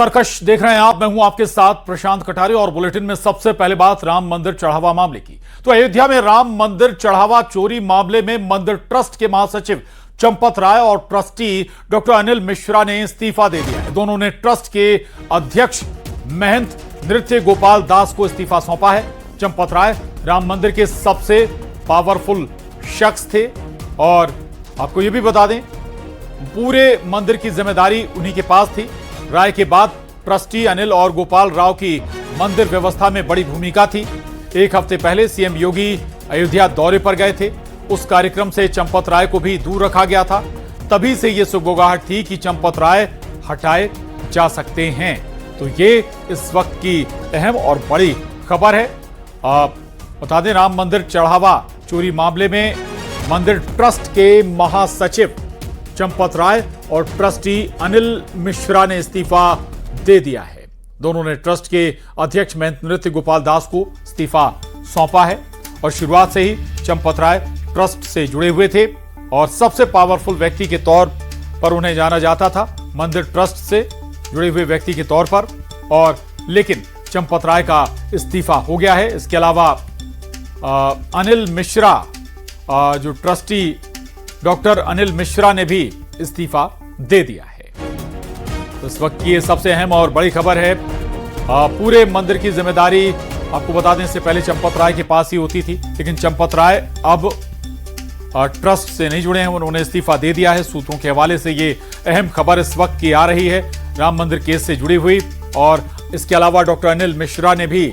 तरकश देख रहे हैं आप। मैं हूं आपके साथ प्रशांत कटारे और बुलेटिन में सबसे पहले बात राम मंदिर चढ़ावा मामले की। तो अयोध्या में राम मंदिर चढ़ावा चोरी मामले में मंदिर ट्रस्ट के महासचिव चंपत राय और ट्रस्टी डॉक्टर अनिल मिश्रा ने इस्तीफा दे दिया है। दोनों ने ट्रस्ट के अध्यक्ष महंत नृत्य गोपाल दास को इस्तीफा सौंपा है। चंपत राय राम मंदिर के सबसे पावरफुल शख्स थे और आपको यह भी बता दें पूरे मंदिर की जिम्मेदारी उन्हीं के पास थी। राय के बाद ट्रस्टी अनिल और गोपाल राव की मंदिर व्यवस्था में बड़ी भूमिका थी। एक हफ्ते पहले सीएम योगी अयोध्या दौरे पर गए थे। उस कार्यक्रम से चंपत राय को भी दूर रखा गया था। तभी से यह सुगबुगाहट थी कि चंपत राय हटाए जा सकते हैं। तो ये इस वक्त की अहम और बड़ी खबर है। बता दें राम मंदिर चढ़ावा चोरी मामले में मंदिर ट्रस्ट के महासचिव चंपत राय और ट्रस्टी अनिल मिश्रा ने इस्तीफा दे दिया है। दोनों ने ट्रस्ट के अध्यक्ष महंत नृत्य गोपाल दास को इस्तीफा सौंपा है और शुरुआत से ही चंपत राय ट्रस्ट से जुड़े हुए थे और सबसे पावरफुल व्यक्ति के तौर पर उन्हें जाना जाता था, मंदिर ट्रस्ट से जुड़े हुए व्यक्ति के तौर पर। और लेकिन चंपत राय का इस्तीफा हो गया है। इसके अलावा अनिल मिश्रा जो ट्रस्टी डॉक्टर अनिल मिश्रा ने भी इस्तीफा दे दिया है। तो इस वक्त की ये सबसे अहम और बड़ी खबर है। पूरे मंदिर की जिम्मेदारी आपको बता दें इससे पहले चंपत राय के पास ही होती थी, लेकिन चंपत राय अब ट्रस्ट से नहीं जुड़े हैं, उन्होंने इस्तीफा दे दिया है। सूत्रों के हवाले से ये अहम खबर इस वक्त की आ रही है राम मंदिर केस से जुड़ी हुई। और इसके अलावा डॉक्टर अनिल मिश्रा ने भी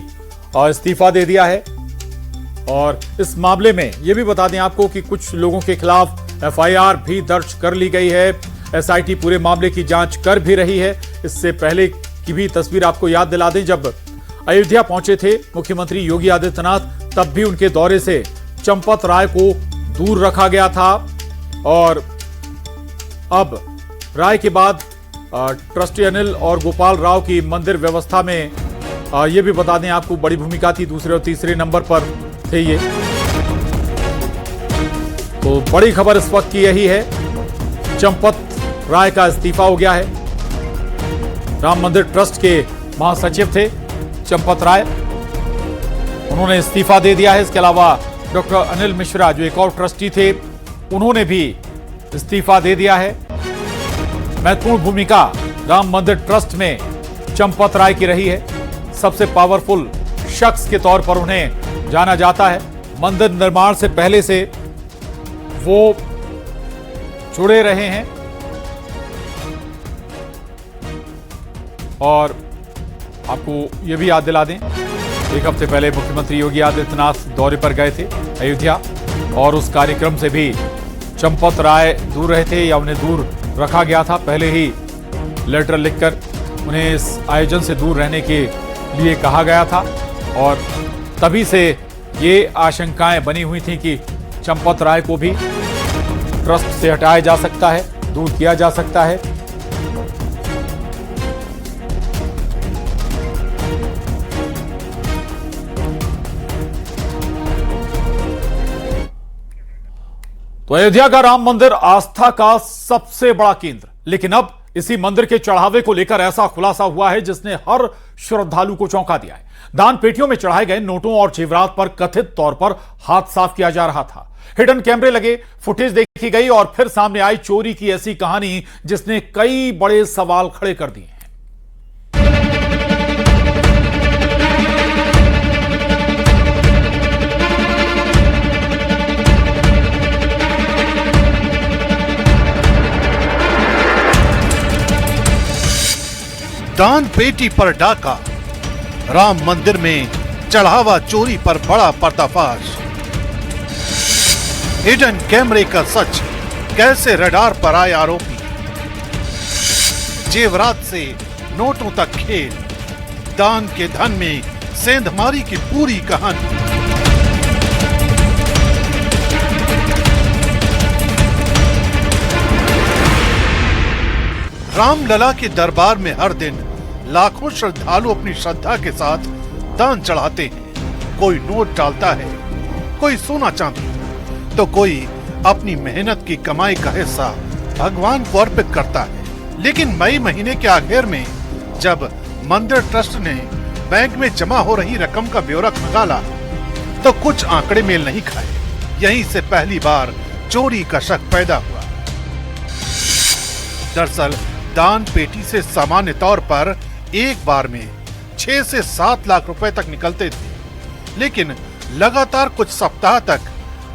इस्तीफा दे दिया है। और इस मामले में यह भी बता दें आपको कि कुछ लोगों के खिलाफ एफआईआर भी दर्ज कर ली गई है। एसआईटी पूरे मामले की जांच कर भी रही है। इससे पहले की भी तस्वीर आपको याद दिला दें, जब अयोध्या पहुंचे थे मुख्यमंत्री योगी आदित्यनाथ, तब भी उनके दौरे से चंपत राय को दूर रखा गया था। और अब राय के बाद ट्रस्टी अनिल और गोपाल राव की मंदिर व्यवस्था में यह भी बता दें आपको बड़ी भूमिका थी। दूसरे और तीसरे नंबर पर थे ये। तो बड़ी खबर इस वक्त की यही है, चंपत राय का इस्तीफा हो गया है। राम मंदिर ट्रस्ट के महासचिव थे चंपत राय, उन्होंने इस्तीफा दे दिया है। इसके अलावा डॉक्टर अनिल मिश्रा जो एक और ट्रस्टी थे, उन्होंने भी इस्तीफा दे दिया है। महत्वपूर्ण भूमिका राम मंदिर ट्रस्ट में चंपत राय की रही है। सबसे पावरफुल शख्स के तौर पर उन्हें जाना जाता है। मंदिर निर्माण से पहले से वो जुड़े रहे हैं और आपको यह भी याद दिला दें एक हफ्ते पहले मुख्यमंत्री योगी आदित्यनाथ दौरे पर गए थे अयोध्या और उस कार्यक्रम से भी चंपत राय दूर रहे थे या उन्हें दूर रखा गया था। पहले ही लेटर लिखकर उन्हें इस आयोजन से दूर रहने के लिए कहा गया था और तभी से ये आशंकाएं बनी हुई थी कि चंपत राय को भी ट्रस्ट से हटाया जा सकता है, दूर किया जा सकता है। तो अयोध्या का राम मंदिर आस्था का सबसे बड़ा केंद्र, लेकिन अब इसी मंदिर के चढ़ावे को लेकर ऐसा खुलासा हुआ है जिसने हर श्रद्धालु को चौंका दिया है। दान पेटियों में चढ़ाए गए नोटों और जेवरात पर कथित तौर पर हाथ साफ किया जा रहा था। हिडन कैमरे लगे, फुटेज देखी गई और फिर सामने आई चोरी की ऐसी कहानी जिसने कई बड़े सवाल खड़े कर दिए हैं। दान पेटी पर डाका, राम मंदिर में चढ़ावा चोरी पर बड़ा पर्दाफाश। हिडन कैमरे का सच, कैसे रडार पर आए आरोपी। जेवरात से नोटों तक खेल, दान के धन में सेंधमारी की पूरी कहानी। रामलला के दरबार में हर दिन लाखों श्रद्धालु अपनी श्रद्धा के साथ दान चढ़ाते हैं। कोई नोट डालता है, कोई सोना चांदी, तो कोई अपनी मेहनत की कमाई का हिस्सा भगवान को अर्पित करता है। लेकिन मई महीने के आखिर में जब मंदिर ट्रस्ट ने बैंक में जमा हो रही रकम का ब्यौरा खंगाला तो कुछ आंकड़े मेल नहीं खाए। यहीं से पहली बार चोरी का शक पैदा हुआ। दरअसल दान पेटी से सामान्य तौर पर एक बार में 6 से 7 लाख रुपए तक निकलते थे, लेकिन लगातार कुछ सप्ताह तक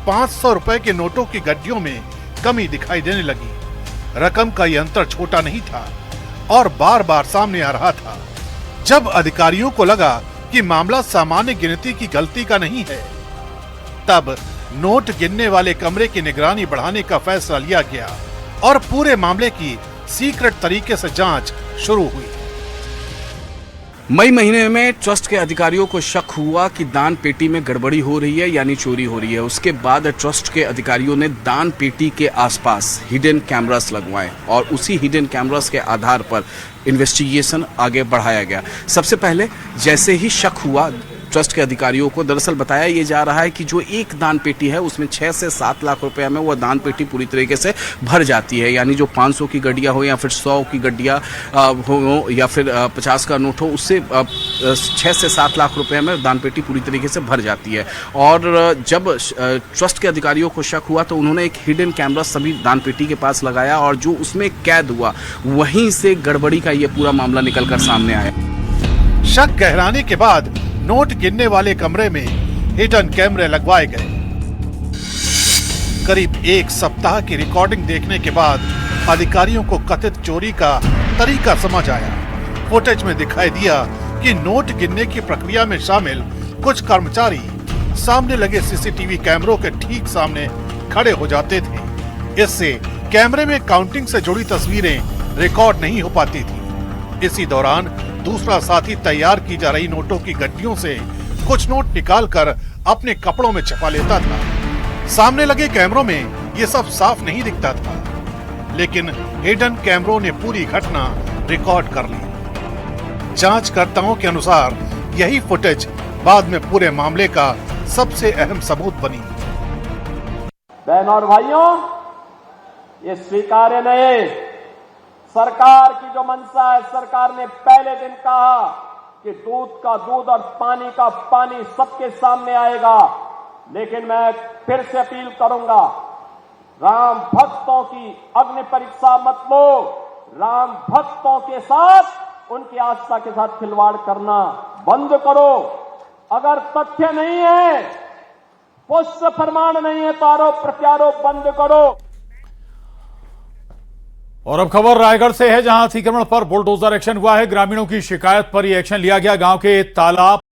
500 रुपए के नोटों की गड्डियों में कमी दिखाई देने लगी। रकम का ये अंतर छोटा नहीं था और बार बार सामने आ रहा था। जब अधिकारियों को लगा कि मामला सामान्य गिनती की गलती का नहीं है, तब नोट गिनने वाले कमरे की निगरानी बढ़ाने का फैसला लिया गया और पूरे मामले की सीक्रेट तरीके से जांच शुरू हुई। मई महीने में ट्रस्ट के अधिकारियों को शक हुआ कि दान पेटी में गड़बड़ी हो रही है, यानी चोरी हो रही है। उसके बाद ट्रस्ट के अधिकारियों ने दान पेटी के आसपास हिडन कैमरास लगवाए और उसी हिडन कैमरास के आधार पर इन्वेस्टिगेशन आगे बढ़ाया गया। सबसे पहले जैसे ही शक हुआ ट्रस्ट के अधिकारियों को, दरअसल बताया ये जा रहा है कि जो एक दान पेटी है उसमें 6 से 7 लाख रुपए में वह दान पेटी पूरी तरीके से भर जाती है। यानी जो 500 की गड्डियां हो या फिर 100 की गड्डियां हो या फिर 50 का नोट हो, उससे 6 से 7 लाख रुपए में दान पेटी पूरी तरीके से भर जाती है। और जब ट्रस्ट के अधिकारियों को शक हुआ तो उन्होंने एक हिडन कैमरा सभी दान पेटी के पास लगाया और जो उसमें कैद हुआ वहीं से गड़बड़ी का ये पूरा मामला निकलकर सामने आया। शक गहराने के बाद नोट गिनने वाले कमरे में हिडन कैमरे लगवाए गए। करीब एक सप्ताह की रिकॉर्डिंग देखने के बाद अधिकारियों को कथित चोरी का तरीका समझ आया। फुटेज में दिखाई दिया कि नोट गिनने की प्रक्रिया में शामिल कुछ कर्मचारी सामने लगे सीसीटीवी कैमरों के ठीक सामने खड़े हो जाते थे। इससे कैमरे में काउंटिंग से जुड़ी तस्वीरें रिकॉर्ड नहीं हो पाती थी। इसी दौरान दूसरा साथी तैयार की जा रही नोटों की गड्डियों से कुछ नोट निकालकर अपने कपड़ों में छपा लेता था। सामने लगे कैमरों में ये सब साफ नहीं दिखता था, लेकिन हिडन कैमरों ने पूरी घटना रिकॉर्ड कर ली। जांचकर्ताओं के अनुसार यही फुटेज बाद में पूरे मामले का सबसे अहम सबूत बनी। बहनों और भाइयों, ये स्वीकार्य नहीं। सरकार की जो मंशा है, सरकार ने पहले दिन कहा कि दूध का दूध और पानी का पानी सबके सामने आएगा, लेकिन मैं फिर से अपील करूंगा, राम भक्तों की अग्नि परीक्षा मत लो। राम भक्तों के साथ, उनकी आस्था के साथ खिलवाड़ करना बंद करो। अगर तथ्य नहीं है, पुष्ट प्रमाण नहीं है तो आरोप प्रत्यारोप बंद करो। और अब खबर रायगढ़ से है, जहां अतिक्रमण पर बुलडोजर एक्शन हुआ है। ग्रामीणों की शिकायत पर यह एक्शन लिया गया। गांव के तालाब